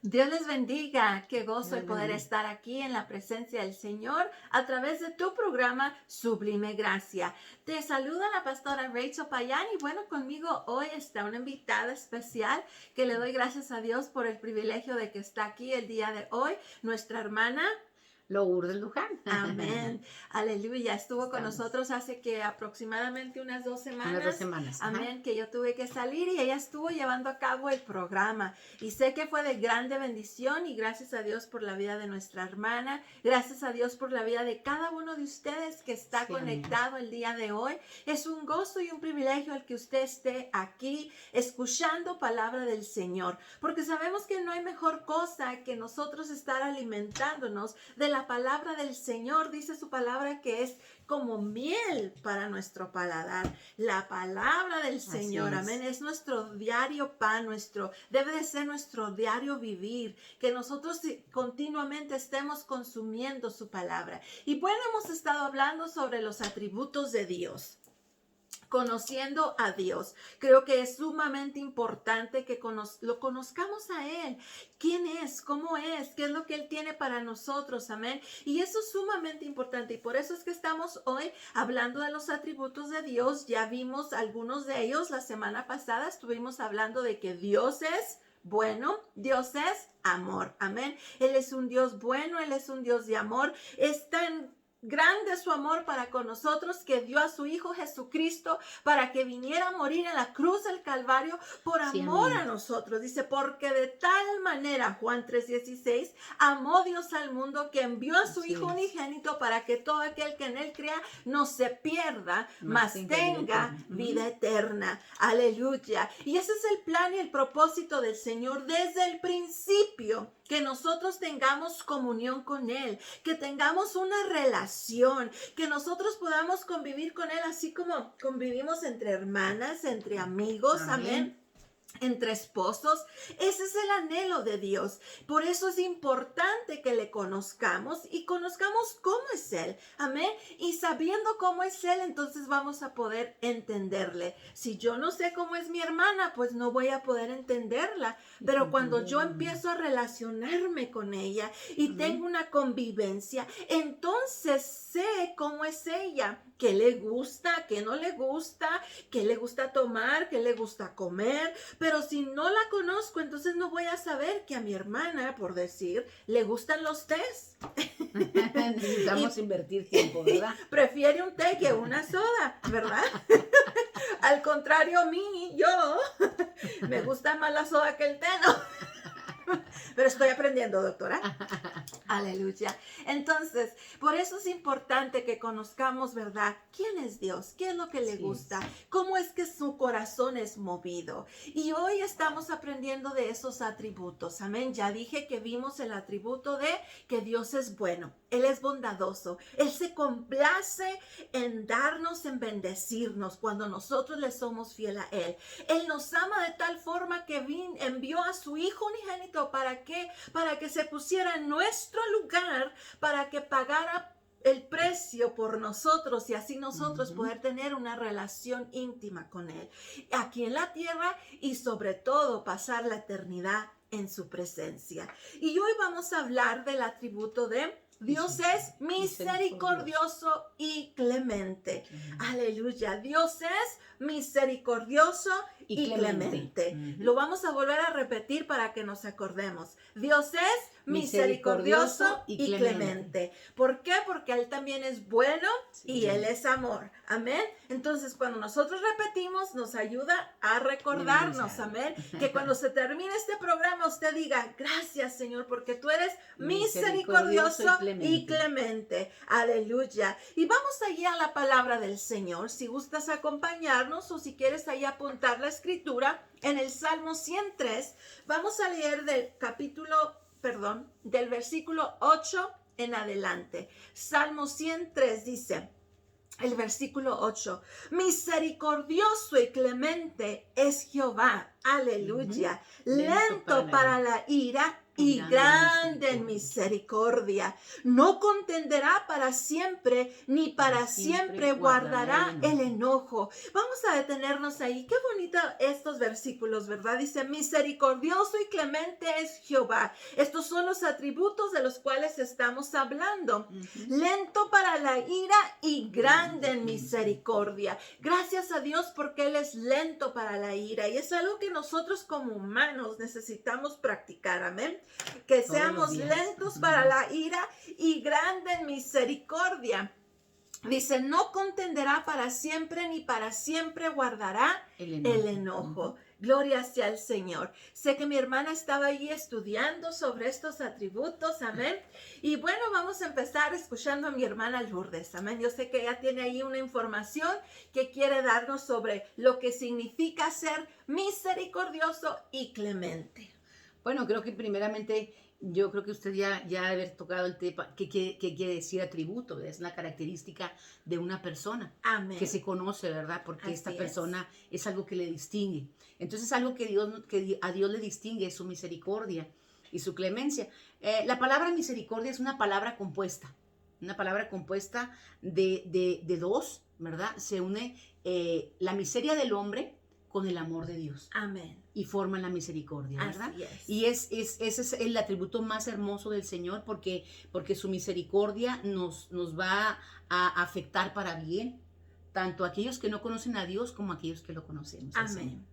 Dios les bendiga. Qué gozo Dios el poder bendiga. estar aquí en la presencia del Señor a través de tu programa Sublime Gracia. Te saluda la pastora Rachel Payán y bueno, conmigo hoy está una invitada especial que le doy gracias a Dios por el privilegio de que está aquí el día de hoy, nuestra hermana. Lourdes Luján. Amén. Aleluya. Estuvo con Estamos. nosotros hace que aproximadamente unas 2 semanas. Unas 2 semanas. Ajá. Amén. Que yo tuve que salir y ella estuvo llevando a cabo el programa. Y sé que fue de grande bendición y gracias a Dios por la vida de nuestra hermana. Gracias a Dios por la vida de cada uno de ustedes que está Sí, conectado el día de hoy. Es un gozo y un privilegio el que usted esté aquí escuchando palabra del Señor. Porque sabemos que no hay mejor cosa que nosotros estar alimentándonos de la palabra del Señor. Dice su palabra que es como miel para nuestro paladar. La palabra del Señor, amén, es nuestro diario pan, debe de ser nuestro diario vivir, que nosotros continuamente estemos consumiendo su palabra. Y bueno, hemos estado hablando sobre los atributos de Dios. Conociendo a Dios. Creo que es sumamente importante que lo conozcamos a Él. ¿Quién es? ¿Cómo es? ¿Qué es lo que Él tiene para nosotros? Amén. Y eso es sumamente importante. Y por eso es que estamos hoy hablando de los atributos de Dios. Ya vimos algunos de ellos. La semana pasada estuvimos hablando de que Dios es bueno, Dios es amor. Amén. Él es un Dios bueno, Él es un Dios de amor. Es tan grande su amor para con nosotros que dio a su Hijo Jesucristo para que viniera a morir en la cruz del Calvario por amor a nosotros. Dice, porque de tal manera, Juan 3:16, amó Dios al mundo que envió a su Hijo unigénito para que todo aquel que en él crea no se pierda, mas tenga vida eterna. Aleluya. Y ese es el plan y el propósito del Señor desde el principio, que nosotros tengamos comunión con Él, que tengamos una relación, que nosotros podamos convivir con Él así como convivimos entre hermanas, entre amigos, amén. Entre esposos. Ese es el anhelo de Dios. Por eso es importante que le conozcamos y conozcamos cómo es Él. Amén. Y sabiendo cómo es Él, entonces vamos a poder entenderle. Si yo no sé cómo es mi hermana, pues no voy a poder entenderla. Pero cuando yo empiezo a relacionarme con ella y tengo una convivencia, entonces sé cómo es ella. ¿Qué le gusta? ¿Qué no le gusta? ¿Qué le gusta tomar? ¿Qué le gusta comer? Pero si no la conozco, entonces no voy a saber que a mi hermana, por decir, le gustan los tés. Necesitamos invertir tiempo, ¿verdad? Prefiere un té que una soda, ¿verdad? Al contrario a mí, yo, me gusta más la soda que el té, ¿no? Pero estoy aprendiendo, doctora. Aleluya. Entonces, por eso es importante que conozcamos, ¿verdad? ¿Quién es Dios? ¿Qué es lo que le gusta? ¿Cómo es que su corazón es movido? Y hoy estamos aprendiendo de esos atributos. Amén. Ya dije que vimos el atributo de que Dios es bueno. Él es bondadoso. Él se complace en darnos, en bendecirnos cuando nosotros le somos fiel a Él. Él nos ama de tal forma que envió a su Hijo unigénito. ¿Para qué? Para que se pusiera en nuestro lugar, para que pagara el precio por nosotros y así nosotros poder tener una relación íntima con Él aquí en la tierra y sobre todo pasar la eternidad en su presencia. Y hoy vamos a hablar del atributo de Dios es misericordioso y clemente. Aleluya. Dios es misericordioso y clemente. Lo vamos a volver a repetir para que nos acordemos. Dios es misericordioso y clemente. ¿Por qué? Porque Él también es bueno y Él es amor. Amén. Entonces, cuando nosotros repetimos, nos ayuda a recordarnos, amén, que cuando se termine este programa, usted diga, gracias, Señor, porque tú eres misericordioso y clemente. Aleluya. Y vamos allá a la palabra del Señor. Si gustas acompañarnos o si quieres ahí apuntar la escritura en el Salmo 103, vamos a leer del versículo 8 en adelante. Salmo 103 dice, el versículo 8, misericordioso y clemente es Jehová, aleluya, lento para la ira y grande en misericordia. No contenderá para siempre, ni para siempre guardará el enojo. Vamos a detenernos ahí. Qué bonito estos versículos, ¿verdad? Dice, misericordioso y clemente es Jehová. Estos son los atributos de los cuales estamos hablando. Lento para la ira y grande en misericordia. Gracias a Dios porque Él es lento para la ira. Y es algo que nosotros como humanos necesitamos practicar. Amén. Que seamos lentos para la ira y grande en misericordia. Dice, no contenderá para siempre, ni para siempre guardará el enojo. Gloria sea al Señor. Sé que mi hermana estaba ahí estudiando sobre estos atributos, amén. Y bueno, vamos a empezar escuchando a mi hermana Lourdes, amén. Yo sé que ella tiene ahí una información que quiere darnos sobre lo que significa ser misericordioso y clemente. Bueno, creo que primeramente, yo creo que usted ya debe haber tocado el tema, ¿qué quiere decir atributo? Es una característica de una persona. Amén. Que se conoce, ¿verdad? Porque Así esta persona es algo que le distingue. Entonces, algo que a Dios le distingue es su misericordia y su clemencia. La palabra misericordia es una palabra compuesta de dos, ¿verdad? Se une la miseria del hombre con el amor de Dios. Amén. Y forman la misericordia, ¿verdad? Así es. Y ese es el atributo más hermoso del Señor porque su misericordia nos va a afectar para bien, tanto a aquellos que no conocen a Dios como a aquellos que lo conocemos. Amén.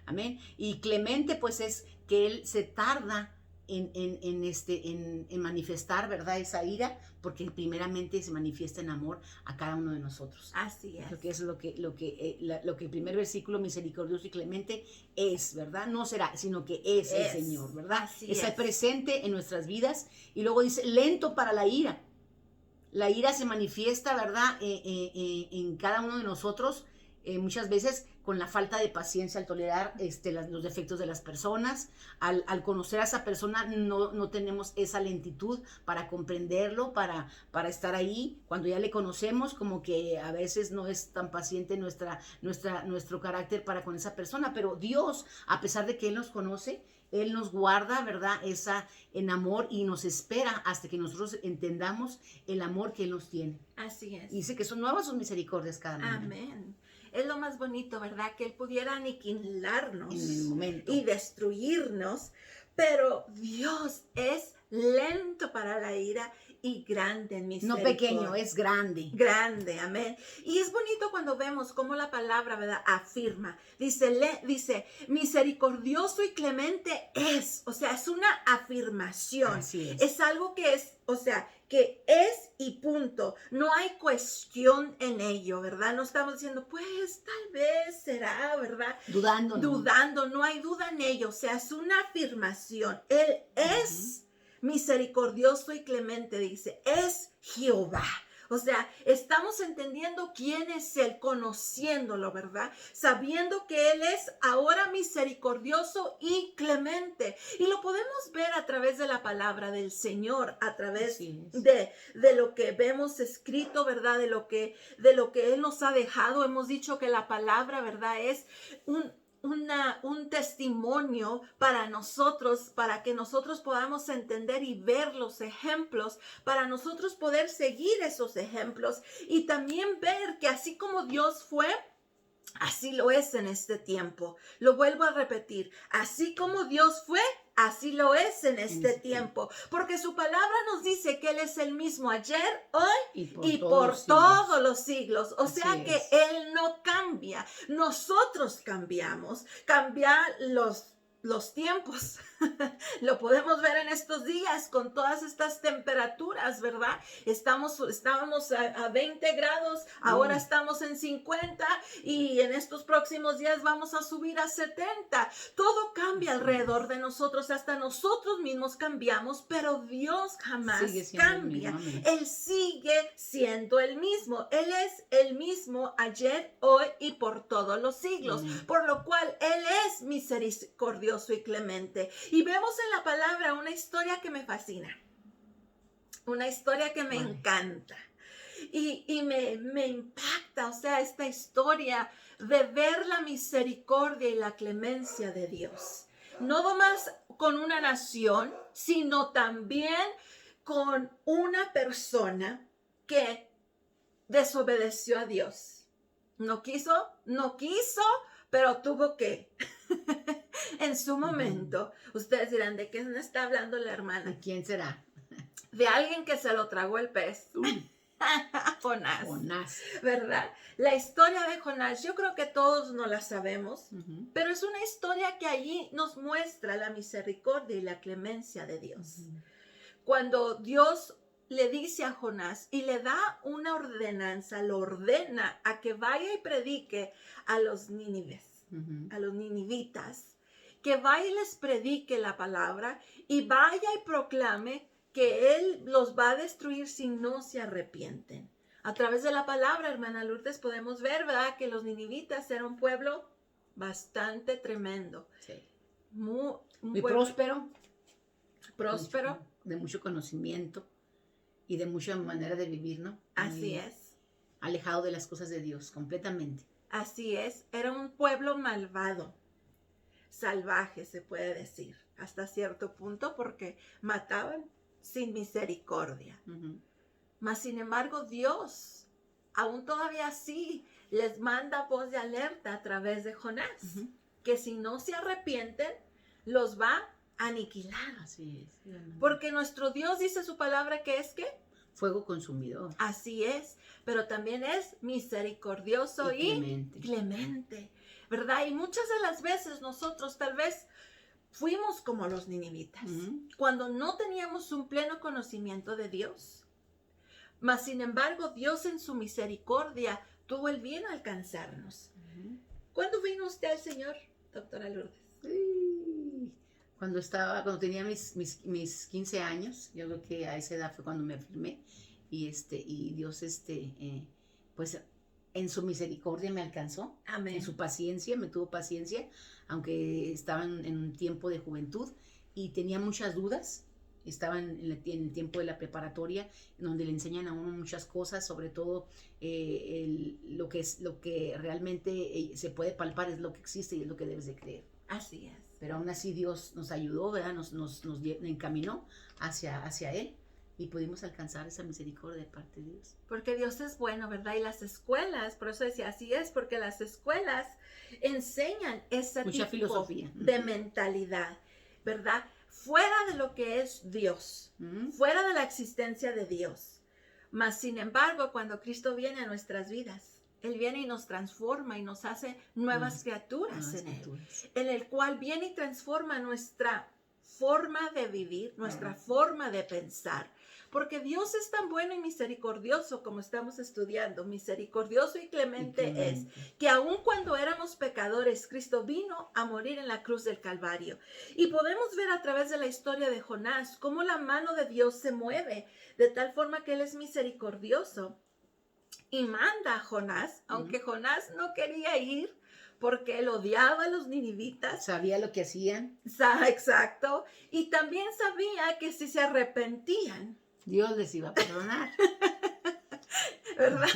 Amén. Y clemente, pues, es que Él se tarda en manifestar, ¿verdad? Esa ira, porque primeramente se manifiesta en amor a cada uno de nosotros. Así es. Porque es lo que el primer versículo, misericordioso y clemente, es, ¿verdad? No será, sino que es el Señor, ¿verdad? Así Está es. presente en nuestras vidas. Y luego dice, lento para la ira. La ira se manifiesta, ¿verdad? En cada uno de nosotros, muchas veces con la falta de paciencia al tolerar los defectos de las personas. Al conocer a esa persona no tenemos esa lentitud para comprenderlo, para estar ahí. Cuando ya le conocemos, como que a veces no es tan paciente nuestro carácter para con esa persona, pero Dios, a pesar de que Él nos conoce, Él nos guarda, ¿verdad? En amor y nos espera hasta que nosotros entendamos el amor que Él nos tiene. Así es. Y dice que son nuevas sus misericordias cada mañana. Amén. Es lo más bonito, ¿verdad? Que Él pudiera aniquilarnos En el momento. y destruirnos, pero Dios es lento para la ira y grande en misericordia. No pequeño, es grande. Grande, amén. Y es bonito cuando vemos cómo la palabra, ¿verdad? Afirma. Dice, misericordioso y clemente es. O sea, es una afirmación. Así es. Es algo que es, o sea, que es y punto. No hay cuestión en ello, ¿verdad? No estamos diciendo, pues tal vez será, ¿verdad? Dudando. Dudando, no hay duda en ello. O sea, es una afirmación. Él es misericordioso y clemente, dice, es Jehová. O sea, estamos entendiendo quién es Él, conociéndolo, ¿verdad? Sabiendo que Él es ahora misericordioso y clemente. Y lo podemos ver a través de la palabra del Señor, a través de lo que vemos escrito, ¿verdad? De lo que Él nos ha dejado. Hemos dicho que la palabra, ¿verdad? Es un testimonio para nosotros, para que nosotros podamos entender y ver los ejemplos, para nosotros poder seguir esos ejemplos y también ver que así como Dios fue, así lo es en este tiempo. Lo vuelvo a repetir, así como Dios fue, así lo es en este tiempo, porque su palabra nos dice que Él es el mismo ayer, hoy y por todos los siglos. O sea que Él no cambia, nosotros cambiamos, cambian los tiempos. Lo podemos ver en estos días con todas estas temperaturas, ¿verdad? Estábamos a 20 grados, ahora estamos en 50 y en estos próximos días vamos a subir a 70. Todo cambia alrededor de nosotros, hasta nosotros mismos cambiamos, pero Dios jamás cambia. Él sigue siendo el mismo. Él es el mismo ayer, hoy y por todos los siglos, por lo cual Él es misericordioso y clemente. Y vemos en la palabra una historia que me fascina, una historia que me encanta y me impacta, o sea, esta historia de ver la misericordia y la clemencia de Dios. No nomás con una nación, sino también con una persona que desobedeció a Dios. No quiso, pero tuvo que. En su momento, ustedes dirán, ¿de qué me está hablando la hermana? ¿De quién será? De alguien que se lo tragó el pez. Jonás. Jonás. ¿Verdad? La historia de Jonás, yo creo que todos no la sabemos, pero es una historia que allí nos muestra la misericordia y la clemencia de Dios. Cuando Dios le dice a Jonás y le da una ordenanza, lo ordena a que vaya y predique a los nínives, a los ninivitas, que vaya y les predique la palabra y vaya y proclame que Él los va a destruir si no se arrepienten. A través de la palabra, hermana Lourdes, podemos ver, ¿verdad?, que los ninivitas eran un pueblo bastante tremendo. Sí. Muy próspero. Próspero. De mucho conocimiento y de mucha manera de vivir, ¿no? Así es. Alejado de las cosas de Dios, completamente. Así es. Era un pueblo malvado, salvaje, se puede decir, hasta cierto punto, porque mataban sin misericordia. Mas, sin embargo, Dios, aún todavía así, les manda voz de alerta a través de Jonás, que si no se arrepienten, los va a aniquilar. Así es. Porque nuestro Dios dice su palabra que es ¿qué? Fuego consumidor. Así es, pero también es misericordioso y clemente, ¿verdad? Y muchas de las veces nosotros tal vez fuimos como los ninivitas, cuando no teníamos un pleno conocimiento de Dios. Mas, sin embargo, Dios en su misericordia tuvo el bien alcanzarnos. ¿Cuándo vino usted al Señor, doctora Lourdes? Cuando tenía mis 15 años, yo creo que a esa edad fue cuando me afirmé, y Dios, pues en su misericordia me alcanzó. Amén. En su paciencia, me tuvo paciencia, aunque estaba en un tiempo de juventud y tenía muchas dudas. Estaba en el tiempo de la preparatoria, en donde le enseñan a uno muchas cosas, sobre todo lo que realmente se puede palpar es lo que existe y es lo que debes de creer. Así es. Pero aún así Dios nos ayudó, ¿verdad? Nos encaminó hacia Él y pudimos alcanzar esa misericordia de parte de Dios. Porque Dios es bueno, ¿verdad? Y las escuelas, por eso decía, así es, porque las escuelas enseñan ese mucha tipo filosofía de mentalidad, ¿verdad? Fuera de lo que es Dios, fuera de la existencia de Dios. Mas, sin embargo, cuando Cristo viene a nuestras vidas, Él viene y nos transforma y nos hace nuevas criaturas en Él, en el cual viene y transforma nuestra forma de vivir, nuestra forma de pensar. Porque Dios es tan bueno y misericordioso, como estamos estudiando, misericordioso y clemente es, que aun cuando éramos pecadores, Cristo vino a morir en la cruz del Calvario. Y podemos ver a través de la historia de Jonás cómo la mano de Dios se mueve, de tal forma que Él es misericordioso y manda a Jonás, aunque Jonás no quería ir, porque él odiaba a los ninivitas. Sabía lo que hacían. Exacto. Y también sabía que si se arrepentían, Dios les iba a perdonar. ¿Verdad?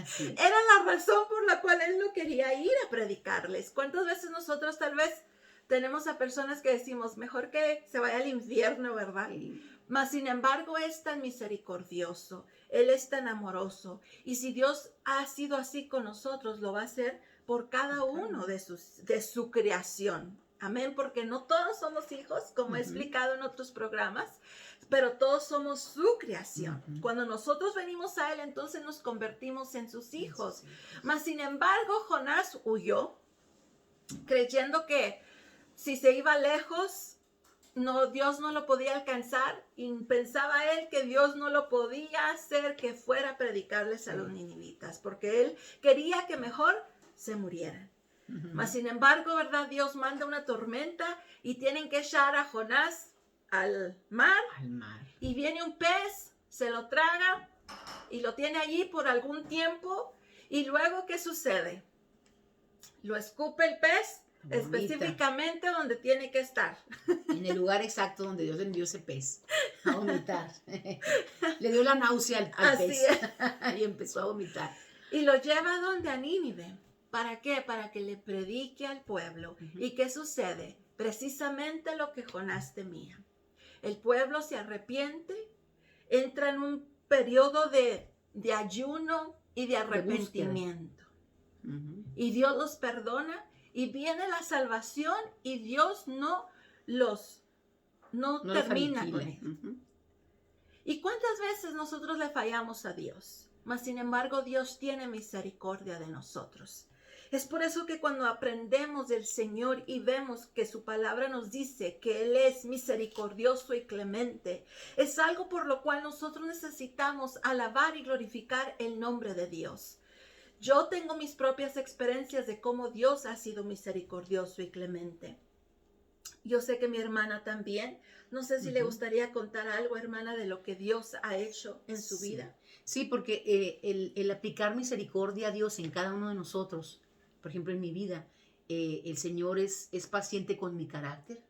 Sí. Era la razón por la cual él no quería ir a predicarles. ¿Cuántas veces nosotros tal vez tenemos a personas que decimos, mejor que se vaya al infierno, ¿verdad? Sí. Mas, sin embargo, es tan misericordioso, Él es tan amoroso. Y si Dios ha sido así con nosotros, lo va a hacer por cada uno de su creación. Amén, porque no todos somos hijos, como he explicado en otros programas, pero todos somos su creación. Cuando nosotros venimos a Él, entonces nos convertimos en sus hijos. Mas, sin embargo, Jonás huyó, creyendo que si se iba lejos, Dios no lo podía alcanzar, y pensaba él que Dios no lo podía hacer que fuera a predicarles a los ninivitas, porque él quería que mejor se murieran. Mas, sin embargo, ¿verdad? Dios manda una tormenta y tienen que echar a Jonás al mar. Y viene un pez, se lo traga y lo tiene allí por algún tiempo. Y luego, ¿qué sucede? Lo escupe el pez. Vomita. Específicamente donde tiene que estar. En el lugar exacto donde Dios envió ese pez a vomitar. Le dio la náusea al pez y empezó a vomitar. Y lo lleva donde a Nínive. ¿Para qué? Para que le predique al pueblo. ¿Y qué sucede? precisamente lo que Jonás temía. El pueblo se arrepiente, entra en un periodo de ayuno y de arrepentimiento. Y Dios los perdona y viene la salvación y Dios no termina con ellos. ¿Y cuántas veces nosotros le fallamos a Dios? Mas sin embargo Dios tiene misericordia de nosotros. Es por eso que cuando aprendemos del Señor y vemos que su palabra nos dice que Él es misericordioso y clemente, es algo por lo cual nosotros necesitamos alabar y glorificar el nombre de Dios. Yo tengo mis propias experiencias de cómo Dios ha sido misericordioso y clemente. Yo sé que mi hermana también. No sé si le gustaría contar algo, hermana, de lo que Dios ha hecho en su vida. Sí, porque el aplicar misericordia a Dios en cada uno de nosotros, por ejemplo, en mi vida, el Señor es paciente con mi carácter.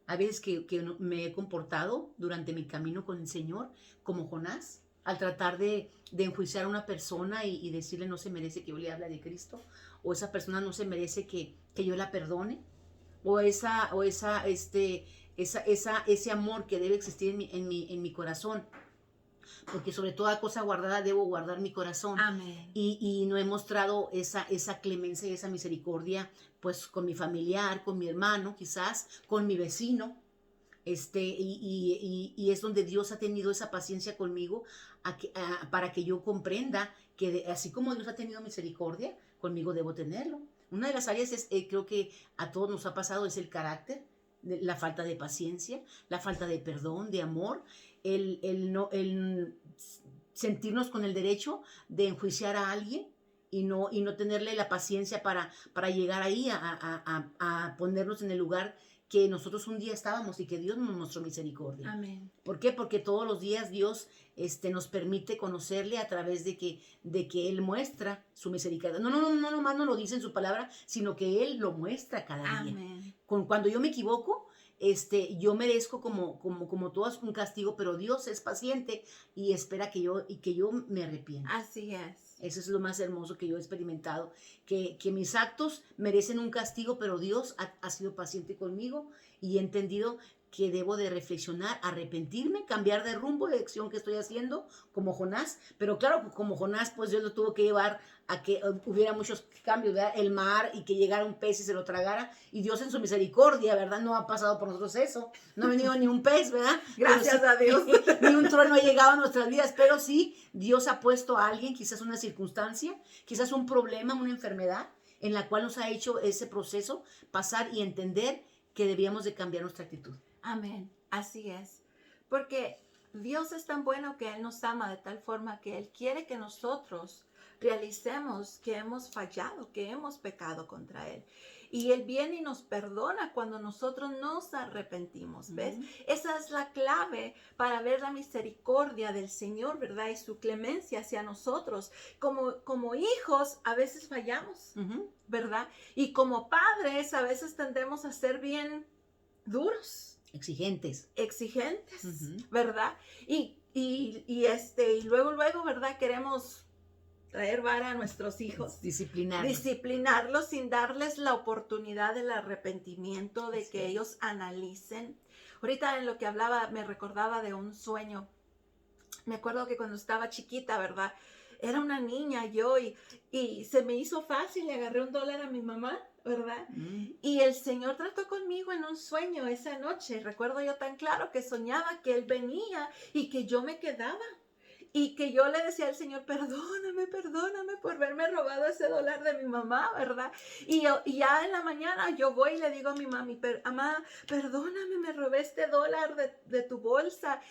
Hay veces que me he comportado durante mi camino con el Señor como Jonás, al tratar de enjuiciar a una persona y decirle no se merece que yo le hable de Cristo, o esa persona no se merece que yo la perdone, o ese amor que debe existir en mi corazón. Porque sobre toda cosa guardada debo guardar mi corazón. Amén. Y no he mostrado esa clemencia y esa misericordia pues con mi familiar, con mi hermano quizás, con mi vecino. Y es donde Dios ha tenido esa paciencia conmigo para que yo comprenda que así como Dios ha tenido misericordia, conmigo debo tenerlo. Una de las áreas creo que a todos nos ha pasado es el carácter, la falta de paciencia, la falta de perdón, de amor, el sentirnos con el derecho de enjuiciar a alguien y no tenerle la paciencia para llegar ahí a ponernos en el lugar que nosotros un día estábamos y que Dios nos mostró misericordia. Amén. ¿Por qué? Porque todos los días Dios nos permite conocerle a través de que Él muestra su misericordia. No nomás no lo dice en su palabra, sino que Él lo muestra cada día. Amén. Cuando yo me equivoco, yo merezco como todas un castigo, pero Dios es paciente y espera que yo me arrepienta. Así es. Eso es lo más hermoso que yo he experimentado, que mis actos merecen un castigo, pero Dios ha sido paciente conmigo y he entendido que debo de reflexionar, arrepentirme, cambiar de rumbo, de acción que estoy haciendo, como Jonás. Pero claro, como Jonás, pues Dios lo tuvo que llevar a que hubiera muchos cambios, ¿verdad? El mar y que llegara un pez y se lo tragara. Y Dios en su misericordia, ¿verdad? No ha pasado por nosotros eso. No ha venido ni un pez, ¿verdad? Gracias a Dios. Ni un trueno ha llegado a nuestras vidas. Pero sí, Dios ha puesto a alguien, quizás una circunstancia, quizás un problema, una enfermedad, en la cual nos ha hecho ese proceso pasar y entender que debíamos de cambiar nuestra actitud. Amén, así es, porque Dios es tan bueno que Él nos ama de tal forma que Él quiere que nosotros realicemos que hemos fallado, que hemos pecado contra Él. Y Él viene y nos perdona cuando nosotros nos arrepentimos, ¿ves? Esa es la clave para ver la misericordia del Señor, ¿verdad? Y su clemencia hacia nosotros. Como hijos a veces fallamos, ¿verdad? Y como padres a veces tendemos a ser bien duros. Exigentes, ¿verdad? Y luego, ¿verdad? Queremos traer vara a nuestros hijos. Disciplinarlos sin darles la oportunidad del arrepentimiento, de que ellos analicen. Ahorita en lo que hablaba, me recordaba de un sueño. Me acuerdo que cuando estaba chiquita, ¿verdad? Era una niña yo y se me hizo fácil, le agarré $1 a mi mamá, ¿verdad? Y el Señor trató conmigo en un sueño esa noche. Recuerdo yo tan claro que soñaba que Él venía y que yo me quedaba. Y que yo le decía al Señor, perdóname por haberme robado ese $1 de mi mamá, ¿verdad? Y ya en la mañana yo voy y le digo a mi mami, mamá, perdóname, me robé este $1 de tu bolsa.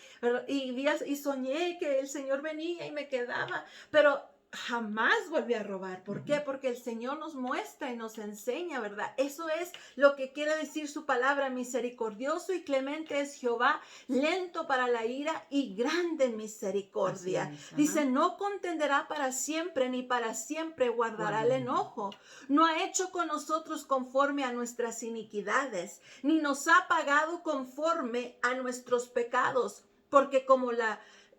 Y soñé que el Señor venía y me quedaba, pero jamás volví a robar. ¿Por qué? Porque el Señor nos muestra y nos enseña, ¿verdad? Eso es lo que quiere decir su palabra. Misericordioso y clemente es Jehová, lento para la ira y grande en misericordia. Dice, no contenderá para siempre, ni para siempre guardará el enojo. No ha hecho con nosotros conforme a nuestras iniquidades, ni nos ha pagado conforme a nuestros pecados. Porque como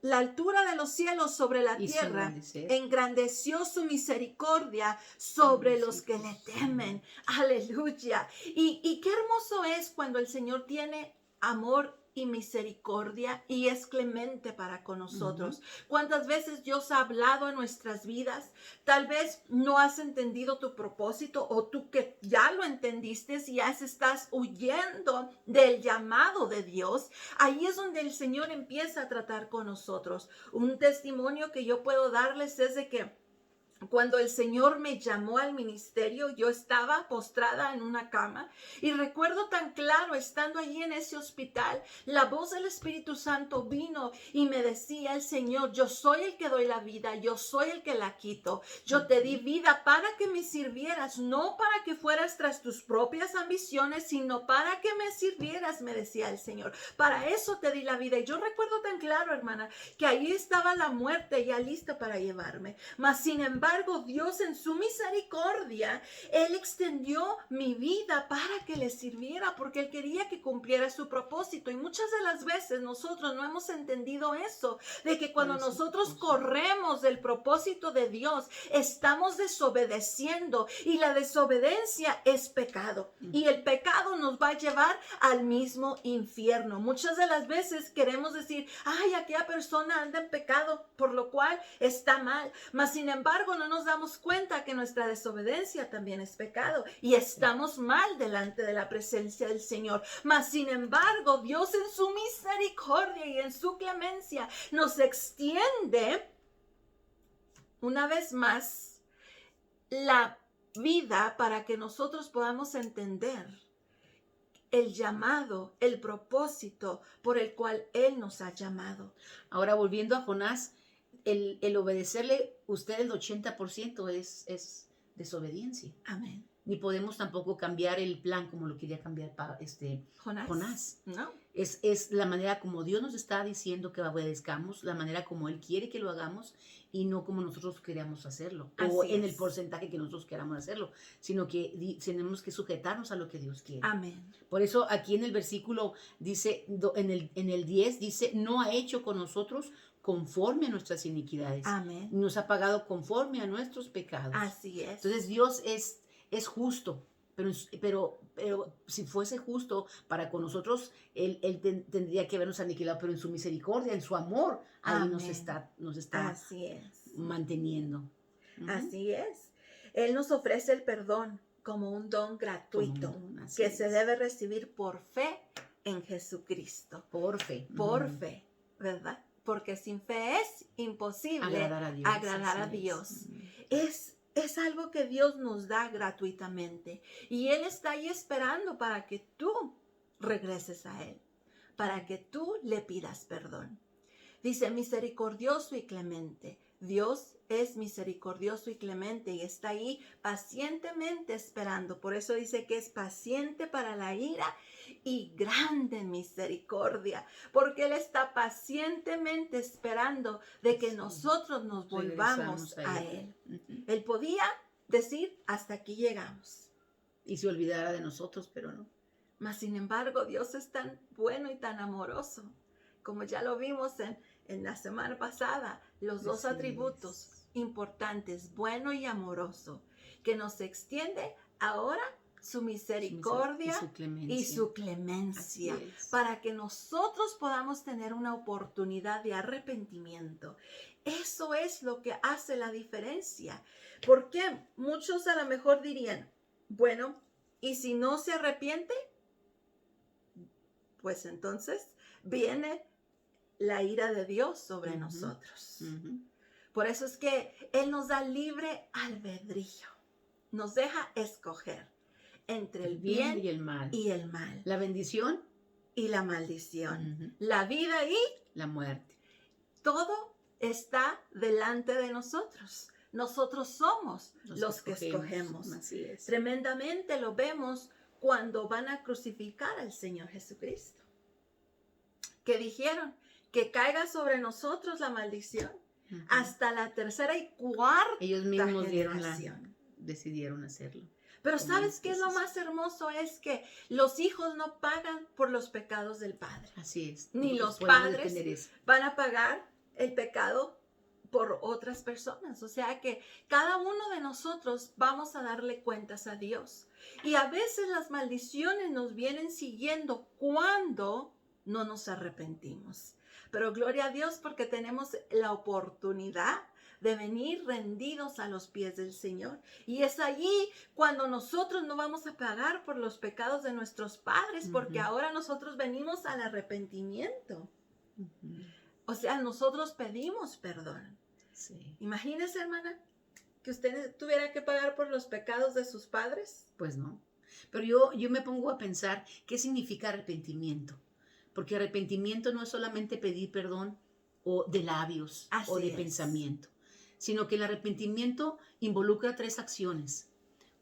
la altura de los cielos sobre la Hizo tierra, engrandecer. engrandeció su misericordia sobre los que le temen. Aleluya. Y qué hermoso es cuando el Señor tiene amor y misericordia y es clemente para con nosotros. ¿Cuántas veces Dios ha hablado en nuestras vidas? Tal vez no has entendido tu propósito, o tú que ya lo entendiste y ya estás huyendo del llamado de Dios. Ahí es donde el Señor empieza a tratar con nosotros. Un testimonio que yo puedo darles es de que cuando el Señor me llamó al ministerio, yo estaba postrada en una cama y recuerdo tan claro, estando allí en ese hospital, la voz del Espíritu Santo vino y me decía el Señor: yo soy el que doy la vida, yo soy el que la quito. Yo te di vida para que me sirvieras, no para que fueras tras tus propias ambiciones, sino para que me sirvieras, me decía el Señor. Para eso te di la vida. Y yo recuerdo tan claro, hermana, que ahí estaba la muerte ya lista para llevarme. Mas sin embargo, Dios en su misericordia, Él extendió mi vida para que le sirviera, porque Él quería que cumpliera su propósito. Y muchas de las veces nosotros no hemos entendido eso, de que cuando nosotros corremos del propósito de Dios, estamos desobedeciendo, y la desobediencia es pecado, y el pecado nos va a llevar al mismo infierno. Muchas de las veces queremos decir: ay, aquella persona anda en pecado, por lo cual está mal. Mas sin embargo, no nos damos cuenta que nuestra desobediencia también es pecado y estamos mal delante de la presencia del Señor. Mas sin embargo, Dios en su misericordia y en su clemencia nos extiende una vez más la vida para que nosotros podamos entender el llamado, el propósito por el cual Él nos ha llamado. Ahora, volviendo a Jonás, el obedecerle usted el 80% es desobediencia. Amén. Ni podemos tampoco cambiar el plan como lo quería cambiar Jonás. No. Es la manera como Dios nos está diciendo que obedezcamos, la manera como Él quiere que lo hagamos, y no como nosotros queramos hacerlo, o en el porcentaje que nosotros queramos hacerlo, sino que tenemos que sujetarnos a lo que Dios quiere. Amén. Por eso aquí en el versículo dice, en el 10 dice: no ha hecho con nosotros conforme a nuestras iniquidades. Amén. Nos ha pagado conforme a nuestros pecados. Así es. Entonces Dios es justo, pero si fuese justo para con nosotros, Él tendría que habernos aniquilado, pero en su misericordia, en su amor, ahí Amén. nos está Así es. manteniendo. Así es. Él nos ofrece el perdón como un don gratuito que se debe recibir por fe en Jesucristo. Por fe. Por fe, ¿verdad? Porque sin fe es imposible agradar a Dios. Es algo que Dios nos da gratuitamente. Y Él está ahí esperando para que tú regreses a Él, para que tú le pidas perdón. Dice: misericordioso y clemente. Dios es misericordioso y clemente y está ahí pacientemente esperando. Por eso dice que es paciente para la ira y grande en misericordia, porque Él está pacientemente esperando de que nosotros nos volvamos a Él. Él podía decir: hasta aquí llegamos, y se olvidara de nosotros, pero no. Mas sin embargo, Dios es tan bueno y tan amoroso, como ya lo vimos en la semana pasada, los dos atributos importantes, bueno y amoroso, que nos extiende ahora su misericordia y su clemencia, para que nosotros podamos tener una oportunidad de arrepentimiento. Eso es lo que hace la diferencia. Porque muchos a lo mejor dirían: bueno, ¿y si no se arrepiente? Pues entonces viene la ira de Dios sobre nosotros. Por eso es que Él nos da libre albedrío. Nos deja escoger entre el bien y el mal. La bendición y la maldición. La vida y la muerte. Todo está delante de nosotros. Nosotros somos los que escogemos. Así es. Tremendamente lo vemos cuando van a crucificar al Señor Jesucristo. Que dijeron: que caiga sobre nosotros la maldición. Hasta la tercera y cuarta ellos mismos generación. Decidieron hacerlo. Pero ¿sabes qué es lo más hermoso? Es que los hijos no pagan por los pecados del padre. Así es. Ni los padres van a pagar el pecado por otras personas. O sea que cada uno de nosotros vamos a darle cuentas a Dios. Y a veces las maldiciones nos vienen siguiendo cuando no nos arrepentimos. Pero gloria a Dios porque tenemos la oportunidad de venir rendidos a los pies del Señor. Y es allí cuando nosotros no vamos a pagar por los pecados de nuestros padres, porque ahora nosotros venimos al arrepentimiento. O sea, nosotros pedimos perdón. Sí. Imagínese, hermana, que usted tuviera que pagar por los pecados de sus padres. Pues no. Pero yo me pongo a pensar qué significa arrepentimiento. Porque arrepentimiento no es solamente pedir perdón o de labios Así o de es. pensamiento, sino que el arrepentimiento involucra 3 acciones.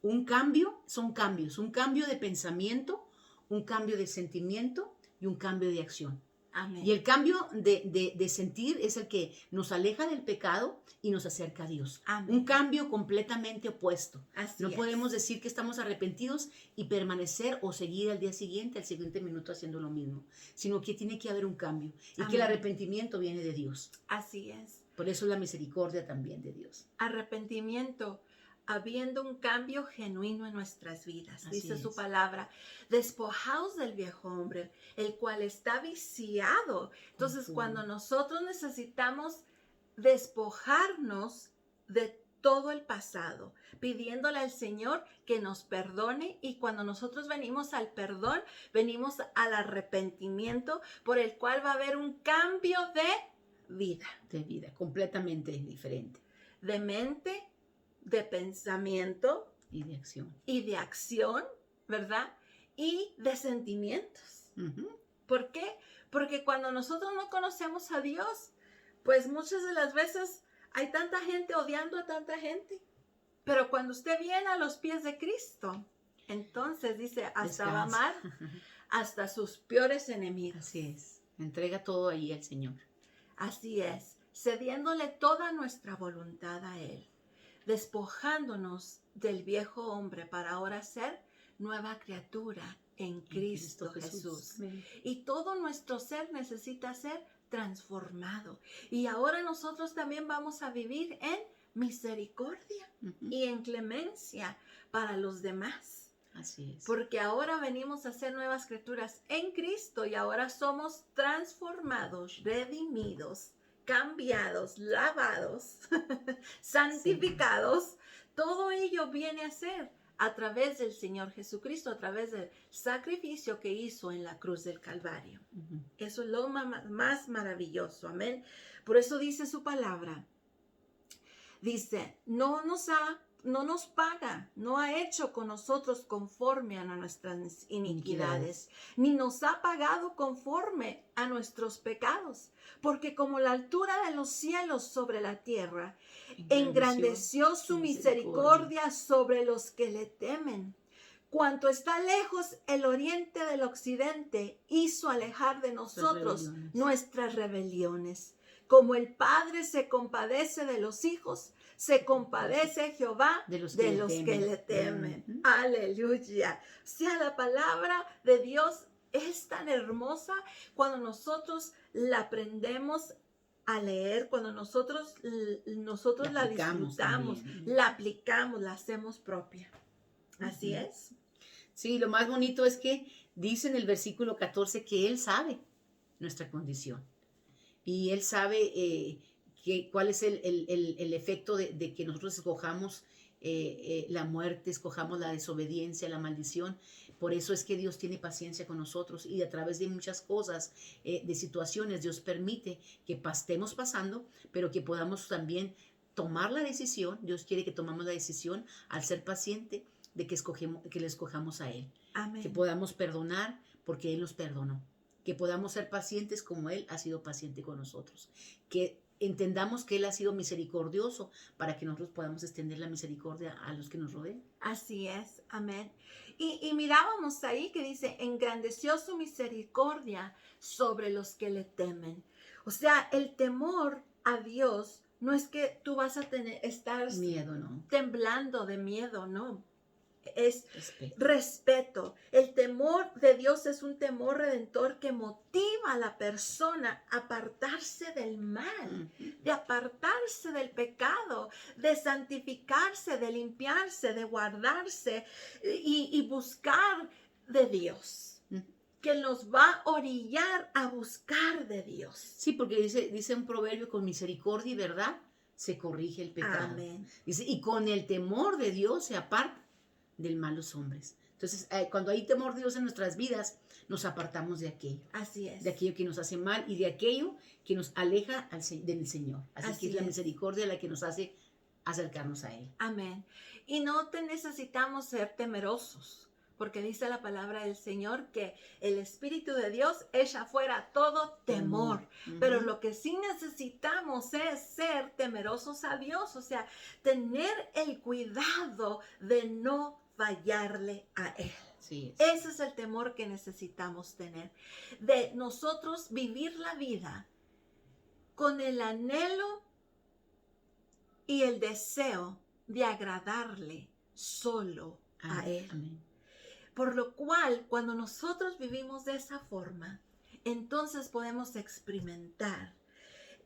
Un cambio, son cambios, un cambio de pensamiento, un cambio de sentimiento y un cambio de acción. Amén. Y el cambio de sentir es el que nos aleja del pecado y nos acerca a Dios. Amén. Un cambio completamente opuesto. Así No es. podemos decir que estamos arrepentidos y permanecer o seguir al día siguiente, al siguiente minuto haciendo lo mismo, sino que tiene que haber un cambio y Amén. que el arrepentimiento viene de Dios. Así es. Por eso la misericordia también de Dios. Arrepentimiento, habiendo un cambio genuino en nuestras vidas. Así Dice su es. palabra, despojaos del viejo hombre, el cual está viciado. Entonces, cuando nosotros necesitamos despojarnos de todo el pasado, pidiéndole al Señor que nos perdone, y cuando nosotros venimos al perdón, venimos al arrepentimiento, por el cual va a haber un cambio de vida, De vida, completamente diferente. de mente, de pensamiento Y de acción. y de acción, ¿verdad? Y de sentimientos. ¿Por qué? Porque cuando nosotros no conocemos a Dios, pues muchas de las veces hay tanta gente odiando a tanta gente. Pero cuando usted viene a los pies de Cristo, entonces dice, hasta va a amar hasta sus peores enemigos. Así es. Entrega todo ahí al Señor. Así es, cediéndole toda nuestra voluntad a Él, despojándonos del viejo hombre para ahora ser nueva criatura en Cristo Jesús. Y todo nuestro ser necesita ser transformado. Y ahora nosotros también vamos a vivir en misericordia y en clemencia para los demás. Así es. Porque ahora venimos a ser nuevas criaturas en Cristo y ahora somos transformados, redimidos, cambiados, lavados, santificados. Sí. Todo ello viene a ser a través del Señor Jesucristo, a través del sacrificio que hizo en la cruz del Calvario. Eso es lo más maravilloso. Amén. Por eso dice su palabra. Dice, no nos paga, no ha hecho con nosotros conforme a nuestras iniquidades, ni nos ha pagado conforme a nuestros pecados, porque como la altura de los cielos sobre la tierra, engrandeció su misericordia sobre los que le temen. Cuanto está lejos el oriente del occidente, hizo alejar de nosotros nuestras rebeliones. Como el Padre se compadece de los hijos, se compadece Jehová de los que le temen. Aleluya. O sea, la palabra de Dios es tan hermosa cuando nosotros la aprendemos a leer, cuando nosotros la disfrutamos, también. La aplicamos, la hacemos propia. Así es. Sí, lo más bonito es que dice en el versículo 14 que Él sabe nuestra condición. Y Él sabe cuál es el efecto de que nosotros escojamos la muerte, escojamos la desobediencia, la maldición. Por eso es que Dios tiene paciencia con nosotros y a través de muchas cosas, de situaciones, Dios permite que estemos pasando, pero que podamos también tomar la decisión. Dios quiere que tomamos la decisión al ser paciente de que le escojamos a Él. Amén. Que podamos perdonar porque Él nos perdonó. Que podamos ser pacientes como Él ha sido paciente con nosotros. Que entendamos que Él ha sido misericordioso para que nosotros podamos extender la misericordia a los que nos rodean. Así es, amén. Y mirábamos ahí que dice, engrandeció su misericordia sobre los que le temen. O sea, el temor a Dios no es que tú vas a estar miedo, no. temblando de miedo, no. es Respeto. respeto. El temor de Dios es un temor redentor que motiva a la persona a apartarse del mal, de apartarse del pecado, de santificarse, de limpiarse, de guardarse y buscar de Dios, que nos va a orillar a buscar de Dios. Sí, porque dice un proverbio, con misericordia y verdad se corrige el pecado. Amén. Dice, y con el temor de Dios se aparta del mal los hombres. Entonces, cuando hay temor de Dios en nuestras vidas, nos apartamos de aquello. Así es. De aquello que nos hace mal y de aquello que nos aleja del Señor. Así que es la misericordia la que nos hace acercarnos a Él. Amén. Y no te necesitamos ser temerosos, porque dice la palabra del Señor que el Espíritu de Dios echa fuera todo temor. Pero lo que sí necesitamos es ser temerosos a Dios, o sea, tener el cuidado de no fallarle a Él. Sí, Ese es el temor que necesitamos tener, de nosotros vivir la vida con el anhelo y el deseo de agradarle solo a Él. Amén. Por lo cual, cuando nosotros vivimos de esa forma, entonces podemos experimentar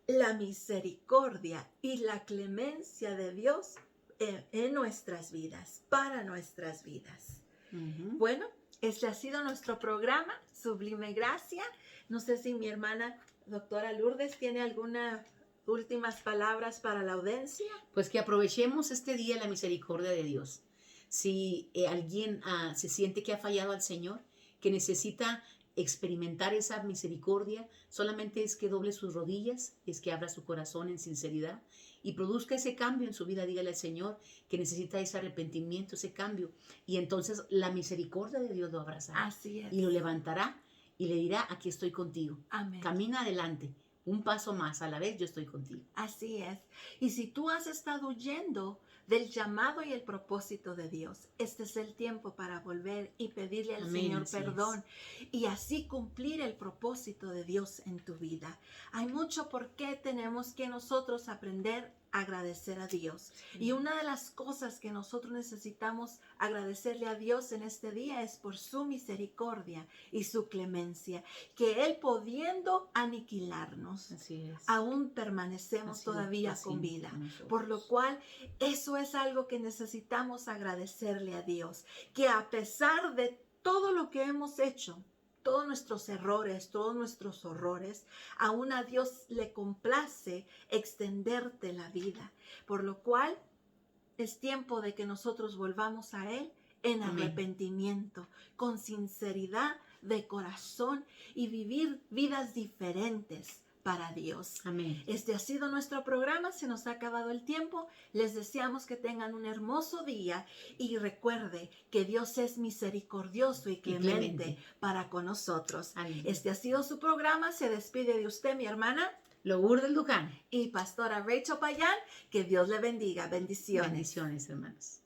la misericordia y la clemencia de Dios en nuestras vidas, para nuestras vidas. Bueno, este ha sido nuestro programa, Sublime Gracia. No sé si mi hermana, doctora Lourdes, tiene algunas últimas palabras para la audiencia. Pues que aprovechemos este día la misericordia de Dios. Si alguien se siente que ha fallado al Señor, que necesita experimentar esa misericordia, solamente es que doble sus rodillas, es que abra su corazón en sinceridad y produzca ese cambio en su vida. Dígale al Señor que necesita ese arrepentimiento, ese cambio, y entonces la misericordia de Dios lo abrazará. Así es. Y lo levantará y le dirá, aquí estoy contigo. Amén. Camina adelante, un paso más a la vez, yo estoy contigo. Así es. Y si tú has estado huyendo del llamado y el propósito de Dios, este es el tiempo para volver y pedirle al Señor perdón y así cumplir el propósito de Dios en tu vida. Hay mucho por qué tenemos que nosotros aprender a agradecer a Dios. Y una de las cosas que nosotros necesitamos agradecerle a Dios en este día es por su misericordia y su clemencia, que Él pudiendo aniquilarnos, aún permanecemos todavía con vida. Por lo cual, eso es algo que necesitamos agradecerle a Dios, que a pesar de todo lo que hemos hecho, todos nuestros errores, todos nuestros horrores, aún a Dios le complace extenderte la vida. Por lo cual, es tiempo de que nosotros volvamos a Él en arrepentimiento, con sinceridad de corazón y vivir vidas diferentes para Dios. Amén. Este ha sido nuestro programa, se nos ha acabado el tiempo. Les deseamos que tengan un hermoso día y recuerde que Dios es misericordioso y clemente para con nosotros. Amén. Este ha sido su programa, se despide de usted, mi hermana Lourdes Luján y pastora Rachel Payán. Que Dios le bendiga. Bendiciones. Bendiciones, hermanos.